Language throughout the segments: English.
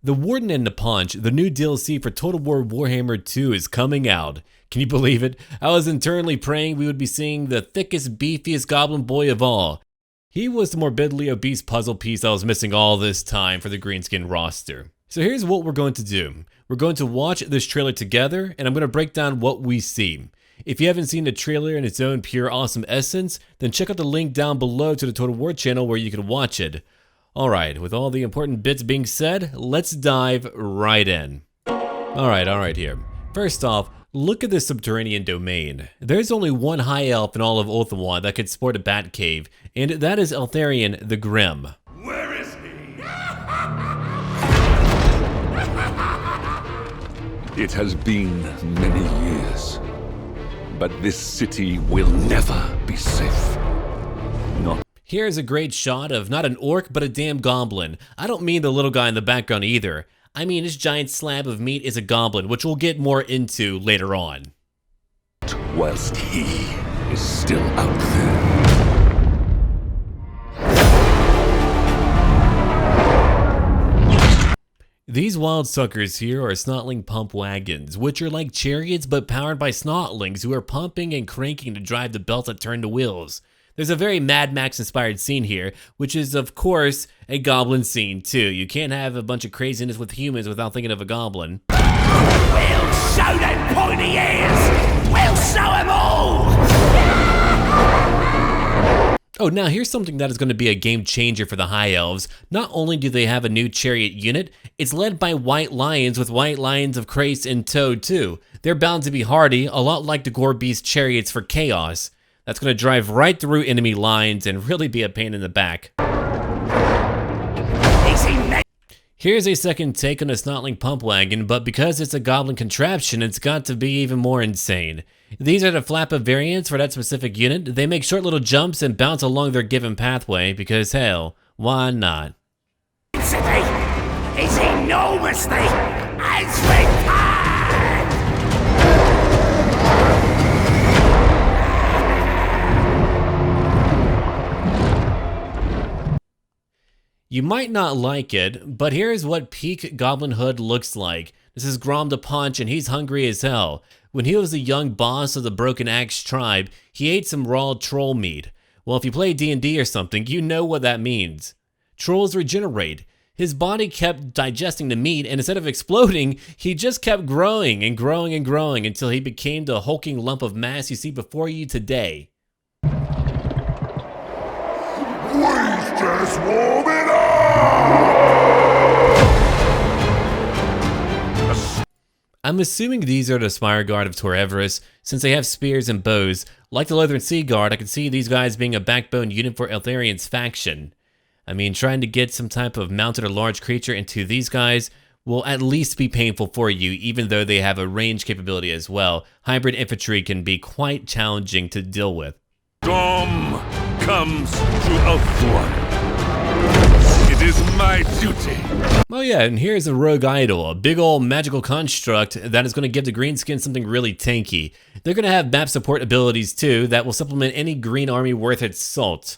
The Warden and the Paunch, the new DLC for Total War Warhammer 2 is coming out. Can you believe it? I was internally praying we would be seeing the thickest, beefiest goblin boy of all. He was the morbidly obese puzzle piece I was missing all this time for the Greenskin roster. So here's what we're going to do. We're going to watch this trailer together, and I'm going to break down what we see. If you haven't seen the trailer in its own pure awesome essence, then check out the link down below to the Total War channel where you can watch it. Alright, with all the important bits being said, let's dive right in. Alright here. First off, look at this subterranean domain. There's only one high elf in all of Ulthuan that could sport a bat cave, and that is Eltharion the Grim. Where is he? It has been many years, but this city will never be safe. Here's a great shot of not an orc, but a damn goblin. I don't mean the little guy in the background either. I mean this giant slab of meat is a goblin, which we'll get more into later on. Whilst he is still out there. These wild suckers here are Snotling Pump Wagons, which are like chariots but powered by snotlings who are pumping and cranking to drive the belts that turn the wheels. There's a very Mad Max inspired scene here, which is of course a goblin scene too. You can't have a bunch of craziness with humans without thinking of a goblin. We'll show them pointy ears! We'll show them all! Oh, now here's something that is going to be a game changer for the High Elves. Not only do they have a new chariot unit, it's led by white lions with white Lions of Chrace in tow too. They're bound to be hardy, a lot like the Gore Beast chariots for Chaos. That's going to drive right through enemy lines and really be a pain in the back. Here's a second take on a Snotling Pump Wagon, but because it's a goblin contraption, it's got to be even more insane. These are the flappa variants for that specific unit. They make short little jumps and bounce along their given pathway because hell, why not? Is enormously as returned! You might not like it, but here's what peak goblinhood looks like. This is Grom the Paunch, and he's hungry as hell. When he was the young boss of the Broken Axe tribe, he ate some raw troll meat. Well, if you play D&D or something, you know what that means. Trolls regenerate. His body kept digesting the meat, and instead of exploding, he just kept growing and growing and growing until he became the hulking lump of mass you see before you today. Please just warm it up! I'm assuming these are the Spire Guard of Tor Yvresse, since they have spears and bows. Like the Leathern Sea Guard, I can see these guys being a backbone unit for Eltharion's faction. I mean, trying to get some type of mounted or large creature into these guys will at least be painful for you, even though they have a range capability as well. Hybrid infantry can be quite challenging to deal with. Grom comes to Ulthuan. It is my duty. Oh yeah, and here's a rogue idol, a big old magical construct that is going to give the Greenskin something really tanky. They're going to have map support abilities too that will supplement any green army worth its salt.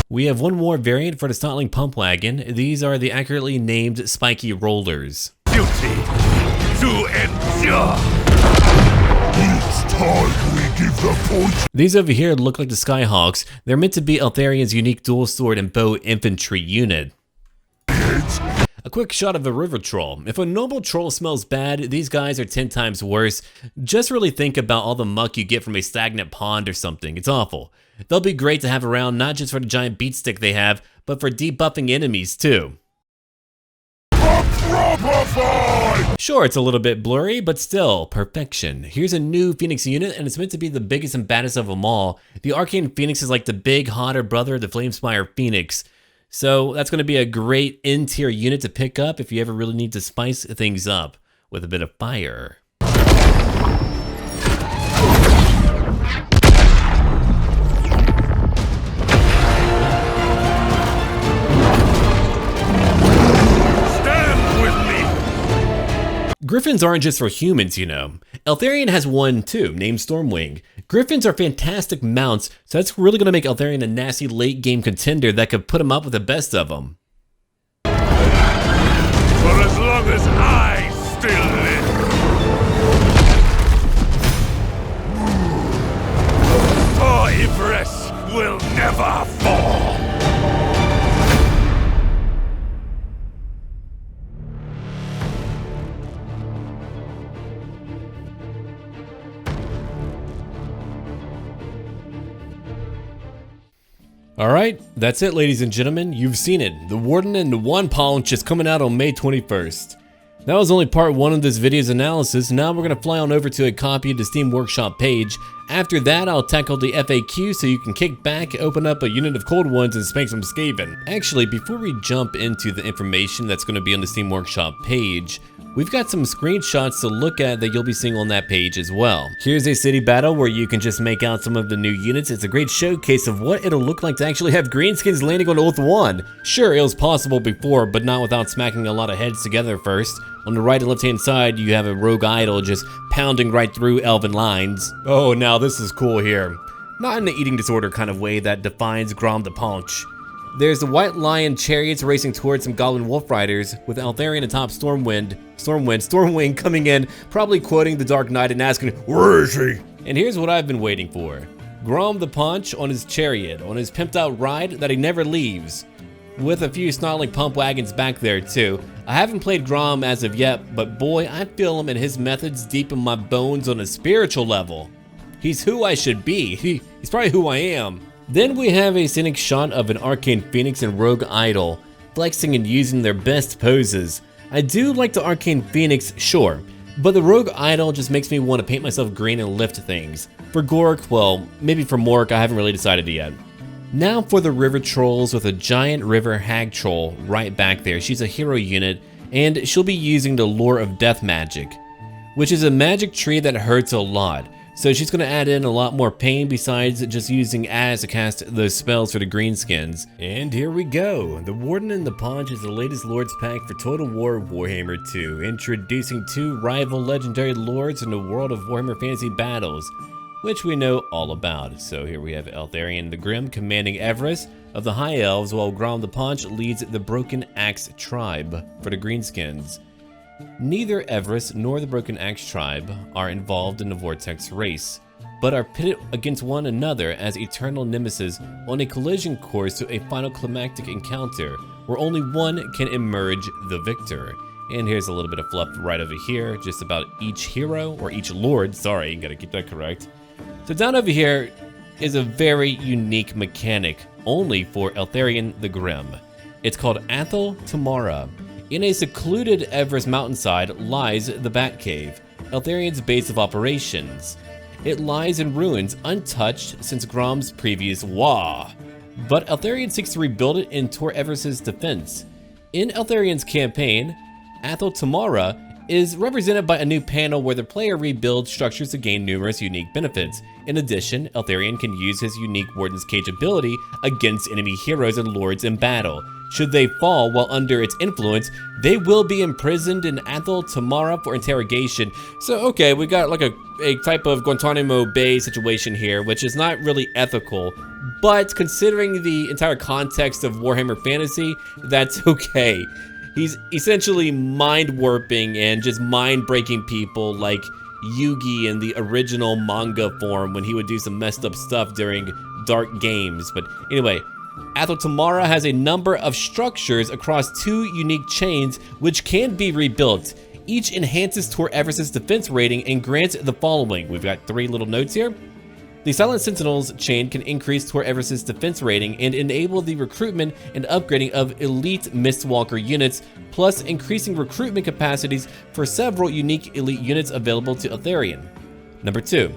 We have one more variant for the Snotling Pump Wagon. These are the accurately named spiky rollers. Duty to endure. It's time we give the point. These over here look like the Skyhawks. They're meant to be Eltharion's unique dual sword and bow infantry unit. A quick shot of a river troll. If a normal troll smells bad, these guys are 10 times worse. Just really think about all the muck you get from a stagnant pond or something. It's awful. They'll be great to have around, not just for the giant beatstick they have, but for debuffing enemies too. Sure, it's a little bit blurry, but still, perfection. Here's a new Phoenix unit, and it's meant to be the biggest and baddest of them all. The Arcane Phoenix is like the big, hotter brother of the Flamespire Phoenix. So that's going to be a great in-tier unit to pick up if you ever really need to spice things up with a bit of fire. Griffins aren't just for humans, you know. Eltharion has one too, named Stormwing. Griffins are fantastic mounts, so that's really going to make Eltharion a nasty late game contender that could put him up with the best of them. long as I still live. Tor Yvresse will never fall. Alright, that's it ladies and gentlemen, you've seen it. The Warden and the One Paunch is coming out on May 21st. That was only part 1 of this video's analysis. Now we're going to fly on over to a copy of the Steam Workshop page. After that, I'll tackle the FAQ so you can kick back, open up a unit of cold ones, and spank some Skaven. Actually, before we jump into the information that's going to be on the Steam Workshop page, we've got some screenshots to look at that you'll be seeing on that page as well. Here's a city battle where you can just make out some of the new units. It's a great showcase of what it'll look like to actually have Greenskins landing on Oath 1. Sure, it was possible before, but not without smacking a lot of heads together first. On the right and left hand side, you have a rogue idol just pounding right through elven lines. Oh, now this is cool here. Not in the eating disorder kind of way that defines Grom the Paunch. There's the White Lion chariots racing towards some Goblin Wolf Riders, with Eltharion atop Stormwind coming in, probably quoting the Dark Knight and asking, "Where is he?" And here's what I've been waiting for. Grom the Paunch on his chariot, on his pimped out ride that he never leaves. With a few Snotling Pump Wagons back there too. I haven't played Grom as of yet, but boy, I feel him and his methods deep in my bones on a spiritual level. He's who I should be. He's probably who I am. Then we have a scenic shot of an Arcane Phoenix and Rogue Idol, flexing and using their best poses. I do like the Arcane Phoenix, sure, but the Rogue Idol just makes me want to paint myself green and lift things. For Gork, well, maybe for Mork, I haven't really decided yet. Now for the river trolls with a giant river hag troll right back there. She's a hero unit, and she'll be using the Lore of Death magic, which is a magic tree that hurts a lot. So she's going to add in a lot more pain besides just using as to cast those spells for the greenskins. And here we go. The Warden and the Paunch is the latest Lords pack for Total War Warhammer 2, introducing 2 rival legendary lords in the world of Warhammer Fantasy battles, which we know all about. So here we have Eltharion the Grim commanding Yvresse of the High Elves, while Grom the Paunch leads the Broken Axe tribe for the Greenskins. Neither Yvresse nor the Broken Axe tribe are involved in the Vortex race, but are pitted against one another as eternal nemesis on a collision course to a final climactic encounter where only one can emerge the victor. And here's a little bit of fluff right over here, just about each hero, or each lord, sorry, gotta keep that correct. So down over here is a very unique mechanic, only for Eltharion the Grim. It's called Athel Tamara. In a secluded Yvresse mountainside lies the Batcave, Eltharion's base of operations. It lies in ruins, untouched since Grom's previous WAAAGH. But Eltharion seeks to rebuild it in Tor Yvresse's defense. In Eltharion's campaign, Athel Tamara is represented by a new panel where the player rebuilds structures to gain numerous unique benefits. In addition, Eltharion can use his unique Warden's Cage ability against enemy heroes and lords in battle. Should they fall while under its influence, they will be imprisoned in Athel Tamara for interrogation. So okay, we got like a type of Guantanamo Bay situation here, which is not really ethical, but considering the entire context of Warhammer Fantasy, that's okay. He's essentially mind warping and just mind breaking people like Yugi in the original manga form when he would do some messed up stuff during dark games. But anyway, Athel Tamara has a number of structures across 2 unique chains which can be rebuilt. Each enhances Tor Yvresse's defense rating and grants the following. We've got 3 little notes here. The Silent Sentinels chain can increase Tor Yvresse's defense rating and enable the recruitment and upgrading of elite Mistwalker units, plus increasing recruitment capacities for several unique elite units available to Eltharion. Number 2.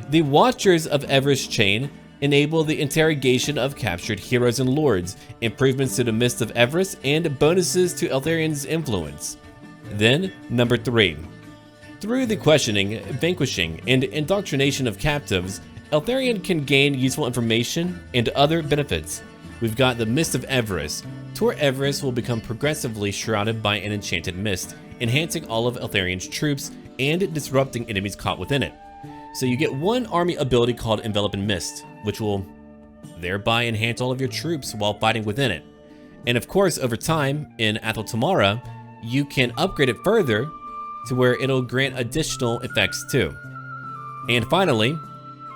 The Watchers of Yvresse chain enable the interrogation of captured heroes and lords, improvements to the Mist of Yvresse, and bonuses to Eltharion's influence. Then, number 3. Through the questioning, vanquishing, and indoctrination of captives, Eltharion can gain useful information and other benefits. We've got the Mist of Yvresse. Tor Yvresse will become progressively shrouded by an enchanted mist, enhancing all of Eltharion's troops and disrupting enemies caught within it. So you get one army ability called Envelop in Mist, which will thereby enhance all of your troops while fighting within it. And of course, over time, in Athel Tamara, you can upgrade it further to where it'll grant additional effects too. And finally,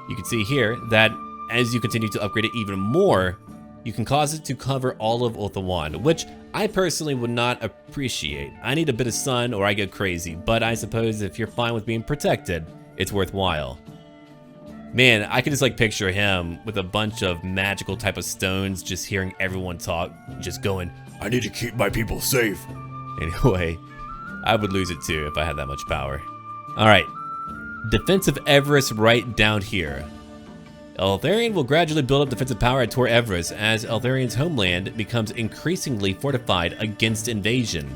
you can see here that as you continue to upgrade it even more, you can cause it to cover all of Ulthuan, which I personally would not appreciate. I need a bit of sun or I get crazy, but I suppose if you're fine with being protected, it's worthwhile. Man, I could just like picture him with a bunch of magical type of stones, just hearing everyone talk, just going, I need to keep my people safe. Anyway, I would lose it too if I had that much power. All right, defensive Yvresse right down here. Eltharion will gradually build up defensive power at Tor Yvresse as Eltharion's homeland becomes increasingly fortified against invasion.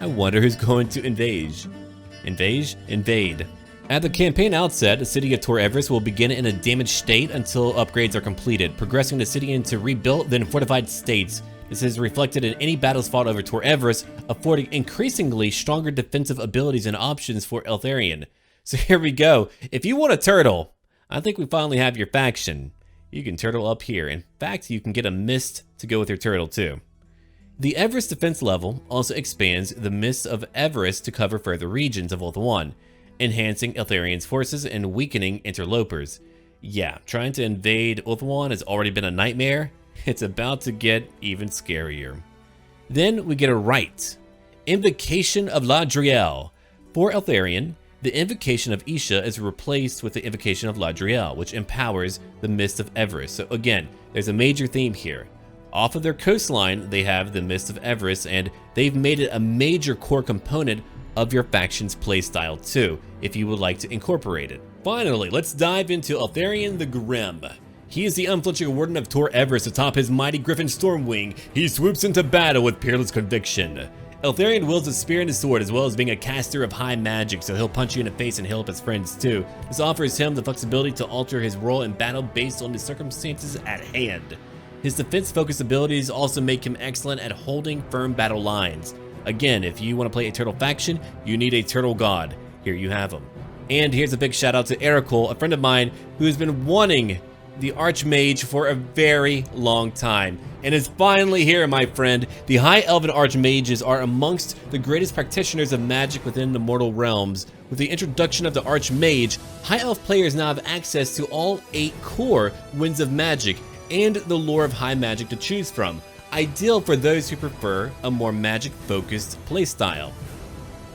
I wonder who's going to invade. Invade. At the campaign outset, the city of Tor Yvresse will begin in a damaged state until upgrades are completed, progressing the city into rebuilt then fortified states. This is reflected in any battles fought over Tor Yvresse, affording increasingly stronger defensive abilities and options for Eltharion. So here we go. If you want a turtle, I think we finally have your faction. You can turtle up here. In fact, you can get a mist to go with your turtle too. The Yvresse defense level also expands the Mist of Yvresse to cover further regions of Ulthuan, enhancing Eltharion's forces and weakening interlopers. Yeah, trying to invade Ulthuan has already been a nightmare. It's about to get even scarier. Then we get a rite. Invocation of Ladriel. For Eltharion, the Invocation of Isha is replaced with the Invocation of Ladriel, which empowers the Mist of Yvresse. So again, there's a major theme here. Off of their coastline, they have the Mist of Yvresse, and they've made it a major core component of your faction's playstyle too, if you would like to incorporate it. Finally, let's dive into Eltharion the Grim. He is the unflinching warden of Tor Yvresse atop his mighty griffin Stormwing. He swoops into battle with peerless conviction. Eltharion wields a spear and a sword as well as being a caster of high magic, so he'll punch you in the face and heal up his friends too. This offers him the flexibility to alter his role in battle based on the circumstances at hand. His defense-focused abilities also make him excellent at holding firm battle lines. Again, if you want to play a turtle faction, you need a turtle god. Here you have him. And here's a big shout out to Ericol, a friend of mine who has been wanting the Archmage for a very long time, and is finally here, my friend. The High Elven Archmages are amongst the greatest practitioners of magic within the mortal realms. With the introduction of the Archmage, High Elf players now have access to all 8 core Winds of Magic and the lore of high magic to choose from, ideal for those who prefer a more magic-focused playstyle.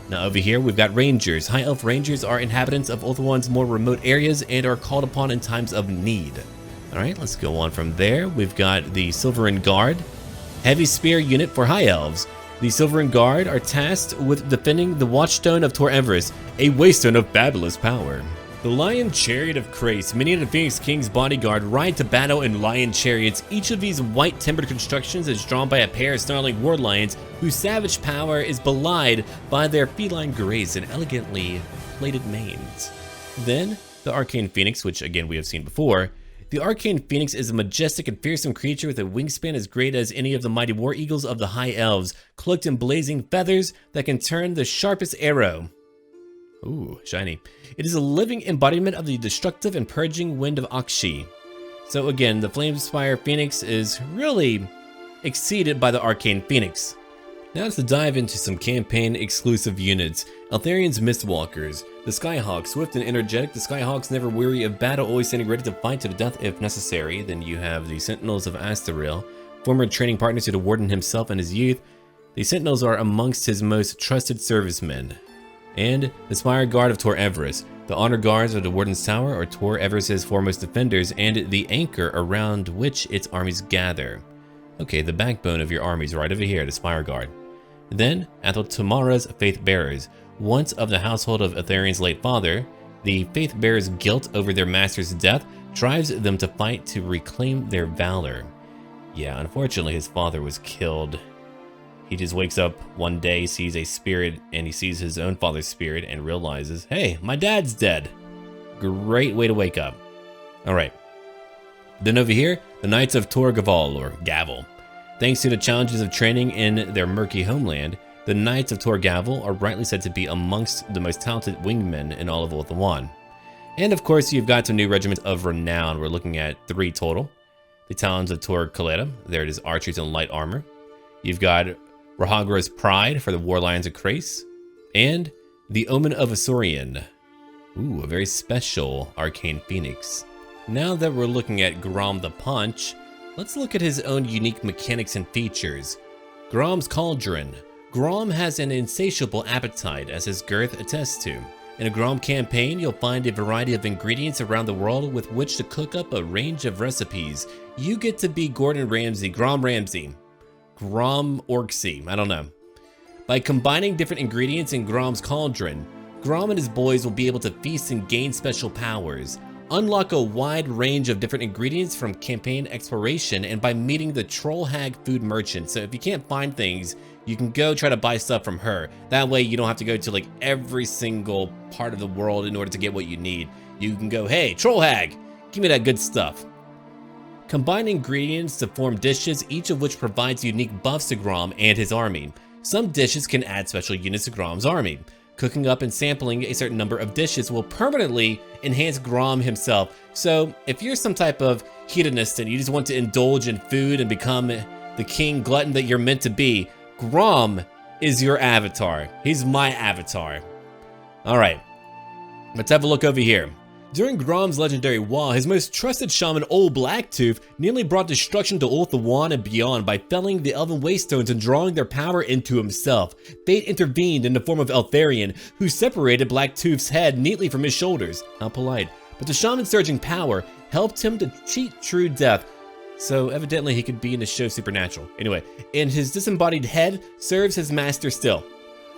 Now over here we've got Rangers. High Elf Rangers are inhabitants of Ulthuan's more remote areas and are called upon in times of need. Alright, let's go on from there. We've got the Silverin Guard, heavy spear unit for High Elves. The Silverin Guard are tasked with defending the Watchstone of Tor Yvresse, a waystone of fabulous power. The Lion Chariot of Chrace. Many of the Phoenix King's bodyguard ride to battle in lion chariots. Each of these white timbered constructions is drawn by a pair of snarling war lions whose savage power is belied by their feline grace and elegantly plated manes. Then, the Arcane Phoenix, which again we have seen before. The Arcane Phoenix is a majestic and fearsome creature with a wingspan as great as any of the mighty war eagles of the High Elves, cloaked in blazing feathers that can turn the sharpest arrow. Ooh, shiny. It is a living embodiment of the destructive and purging wind of ARCHMAGE. So again, the Flamespire Phoenix is really exceeded by the Arcane Phoenix. Now to dive into some campaign exclusive units. Eltharion's Mistwalkers. The Skyhawks, swift and energetic. The Skyhawks never weary of battle, always standing ready to fight to the death if necessary. Then you have the Sentinels of Astaril, former training partners to the Warden himself in his youth. The Sentinels are amongst his most trusted servicemen. And the Spire Guard of Tor Yvresse. The Honor Guards of the Warden's Tower are Tor Yvresse's foremost defenders and the anchor around which its armies gather. Okay, the backbone of your armies right over here, the Spire Guard. Then, Athel Tamara's Faith Bearers. Once of the household of Eltharion's late father, the Faith Bearers' guilt over their master's death drives them to fight to reclaim their valor. Yeah, unfortunately his father was killed. He just wakes up one day, sees a spirit, and he sees his own father's spirit and realizes, hey, my dad's dead. Great way to wake up. Alright. Then over here, the Knights of Tor Gaval, or Gavel. Thanks to the challenges of training in their murky homeland, the Knights of Tor Gavel are rightly said to be amongst the most talented wingmen in all of Ulthuan. And of course, you've got some new regiments of renown. We're looking at 3 total. The Talons of Tor Kaleda, there it is, archers in light armor. You've got Rahagra's Pride for the Lions of Chrace, and the Omen of Eltharion. Ooh, a very special Arcane Phoenix. Now that we're looking at Grom the Paunch, let's look at his own unique mechanics and features. Grom's Cauldron. Grom has an insatiable appetite, as his girth attests to. In a Grom campaign, you'll find a variety of ingredients around the world with which to cook up a range of recipes. You get to be Grom Ramsay, Grom Orcsy, I don't know. By combining different ingredients in Grom's Cauldron, Grom and his boys will be able to feast and gain special powers, unlock a wide range of different ingredients from campaign exploration, and by meeting the Troll Hag food merchant. So if you can't find things, you can go try to buy stuff from her. That way you don't have to go to like every single part of the world in order to get what you need. You can go, hey, Troll Hag, give me that good stuff. Combine ingredients to form dishes, each of which provides unique buffs to Grom and his army. Some dishes can add special units to Grom's army. Cooking up and sampling a certain number of dishes will permanently enhance Grom himself. So if you're some type of hedonist and you just want to indulge in food and become the king glutton that you're meant to be, Grom is your avatar. He's my avatar. All right, let's have a look over here. During Grom's legendary WAAAGH, his most trusted shaman, Old Blacktooth, nearly brought destruction to Ulthuan and beyond by felling the Elven Wastestones and drawing their power into himself. Fate intervened in the form of Eltharion, who separated Blacktooth's head neatly from his shoulders. How polite. But the shaman's surging power helped him to cheat true death, so evidently he could be in the show Supernatural. Anyway, and his disembodied head serves his master still.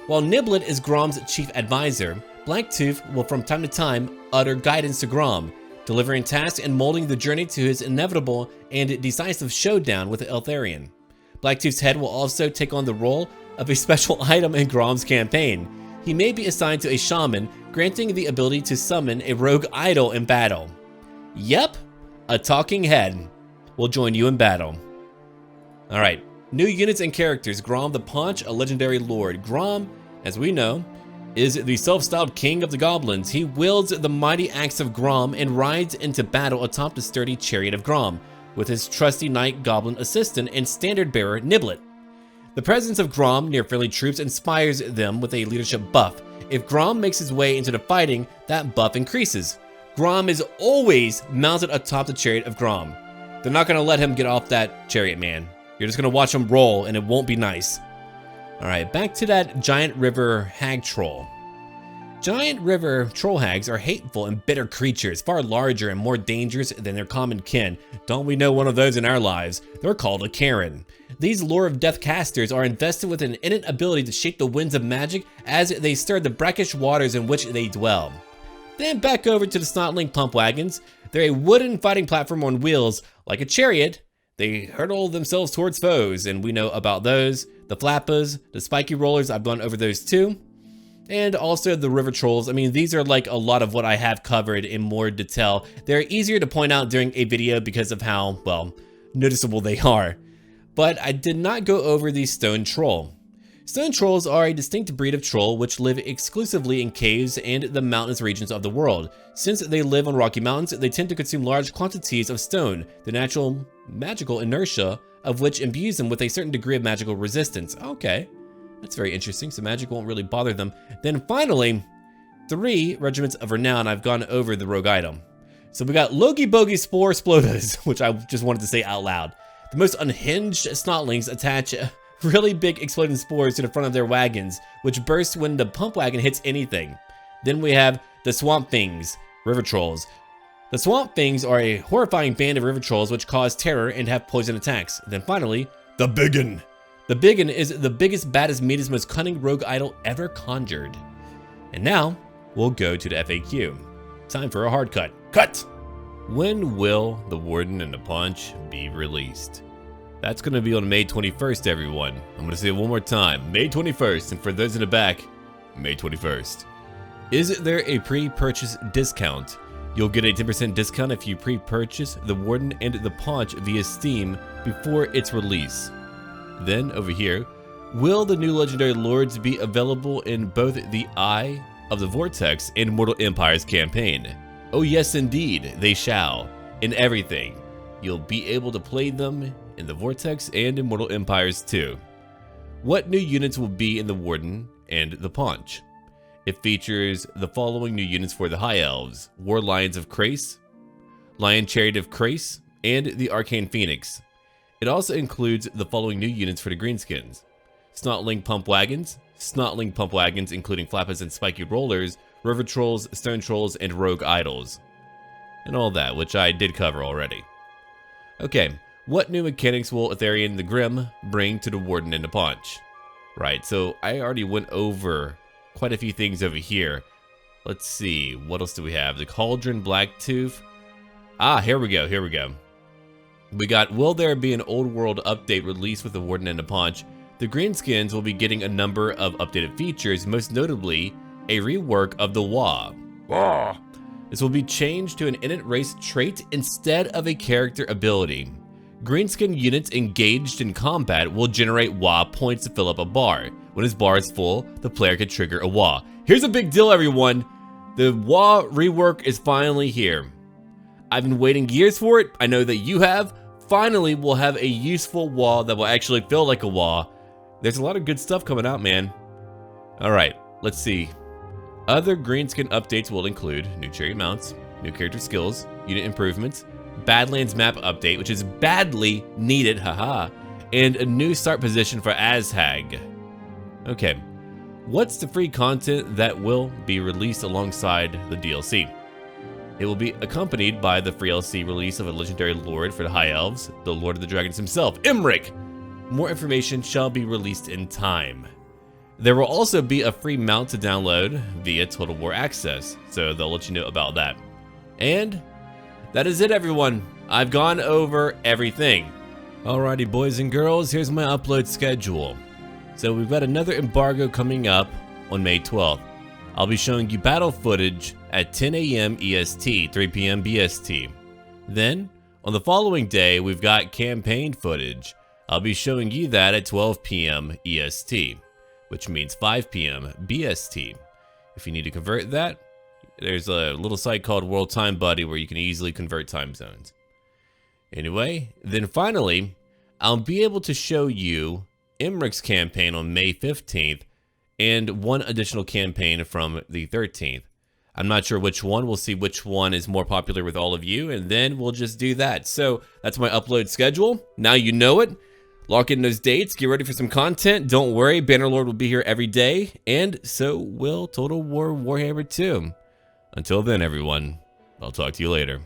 While Niblet is Grom's chief advisor, Blacktooth will from time to time utter guidance to Grom, delivering tasks and molding the journey to his inevitable and decisive showdown with Eltharion. Blacktooth's head will also take on the role of a special item in Grom's campaign. He may be assigned to a shaman, granting the ability to summon a rogue idol in battle. Yep, a talking head will join you in battle. Alright, new units and characters. Grom the Paunch, a legendary lord. Grom, as we know, is the self-styled king of the goblins. He wields the mighty axe of Grom and rides into battle atop the sturdy chariot of Grom, with his trusty knight goblin assistant and standard bearer Niblet. The presence of Grom near friendly troops inspires them with a leadership buff. If Grom makes his way into the fighting, that buff increases. Grom is always mounted atop the chariot of Grom. They're not going to let him get off that chariot, man. You're just going to watch him roll and it won't be nice. Alright, back to that giant river hag troll. Giant river troll hags are hateful and bitter creatures, far larger and more dangerous than their common kin. Don't we know one of those in our lives? They're called a Karen. These Lore of Death casters are invested with an innate ability to shape the winds of magic as they stir the brackish waters in which they dwell. Then back over to the Snotling Pump Wagons. They're a wooden fighting platform on wheels. Like a chariot, they hurtle themselves towards foes, and we know about those. The Flappas, the Spiky Rollers, I've gone over those too. And also the River Trolls. I mean, these are like a lot of what I have covered in more detail. They're easier to point out during a video because of how, well, noticeable they are. But I did not go over the Stone Troll. Stone Trolls are a distinct breed of troll which live exclusively in caves and the mountainous regions of the world. Since they live on rocky mountains, they tend to consume large quantities of stone, the natural magical inertia of which imbues them with a certain degree of magical resistance. Okay, that's very interesting, so magic won't really bother them. Then finally, 3 regiments of renown. I've gone over the rogue item. So we got Logie Bogie Spore Splodas, which I just wanted to say out loud. The most unhinged snotlings attach really big exploding spores to the front of their wagons, which burst when the pump wagon hits anything. Then we have the Swamp Things, River Trolls. The Swamp Things are a horrifying band of river trolls which cause terror and have poison attacks. Then finally, the Biggin. The Biggin is the biggest, baddest, meanest, most cunning rogue idol ever conjured. And now, we'll go to the FAQ. Time for a hard cut. Cut! When will the Warden and the Paunch be released? That's going to be on May 21st, everyone. I'm going to say it one more time. May 21st, and for those in the back, May 21st. Is there a pre-purchase discount? You'll get a 10% discount if you pre-purchase the Warden and the Paunch via Steam before its release. Then, over here, will the new Legendary Lords be available in both the Eye of the Vortex and Mortal Empires campaign? Oh yes, indeed, they shall. In everything. You'll be able to play them in the Vortex and in Mortal Empires too. What new units will be in the Warden and the Paunch? It features the following new units for the High Elves: War Lions of Chrace, Lion Chariot of Chrace, and the Arcane Phoenix. It also includes the following new units for the Greenskins: Snotling Pump Wagons, including Flappers and Spiky Rollers, River Trolls, Stone Trolls, and Rogue Idols. And all that, which I did cover already. Okay, what new mechanics will Eltharion the Grim bring to the Warden and the Paunch? Right, so I already went over quite a few things over here. Let's see, what else do we have? The Cauldron Blacktooth. Ah, here we go. We got, will there be an old world update released with the Warden and the Paunch? The Greenskins will be getting a number of updated features, most notably a rework of the WAAAGH. This will be changed to an innate race trait instead of a character ability. Greenskin units engaged in combat will generate WAAAGH points to fill up a bar. When his bar is full, the player can trigger a WAAAGH. Here's a big deal, everyone. The WAAAGH rework is finally here. I've been waiting years for it. I know that you have. Finally, we'll have a useful WAAAGH that will actually feel like a WAAAGH. There's a lot of good stuff coming out, man. Alright, let's see. Other Greenskin updates will include new chariot mounts, new character skills, unit improvements, Badlands map update, which is badly needed, haha, and a new start position for ARCHMAGE. Okay, what's the free content that will be released alongside the DLC? It will be accompanied by the free DLC release of a legendary lord for the High Elves, the Lord of the Dragons himself, Imrik. More information shall be released in time. There will also be a free mount to download via Total War Access, so they'll let you know about that. And that is it, everyone. I've gone over everything. Alrighty, boys and girls, here's my upload schedule. So we've got another embargo coming up on May 12th. I'll be showing you battle footage at 10 AM EST, 3 PM BST. Then, on the following day, we've got campaign footage. I'll be showing you that at 12 PM EST, which means 5 PM BST. If you need to convert that, there's a little site called World Time Buddy where you can easily convert time zones. Anyway, then finally, I'll be able to show you Imrik's campaign on May 15th and one additional campaign from the 13th. I'm not sure which one. We'll see which one is more popular with all of you, and then we'll just do that. So that's my upload schedule. Now you know it. Lock in those dates. Get ready for some content. Don't worry, Bannerlord will be here every day, and so will Total War Warhammer 2. Until then, everyone, I'll talk to you later.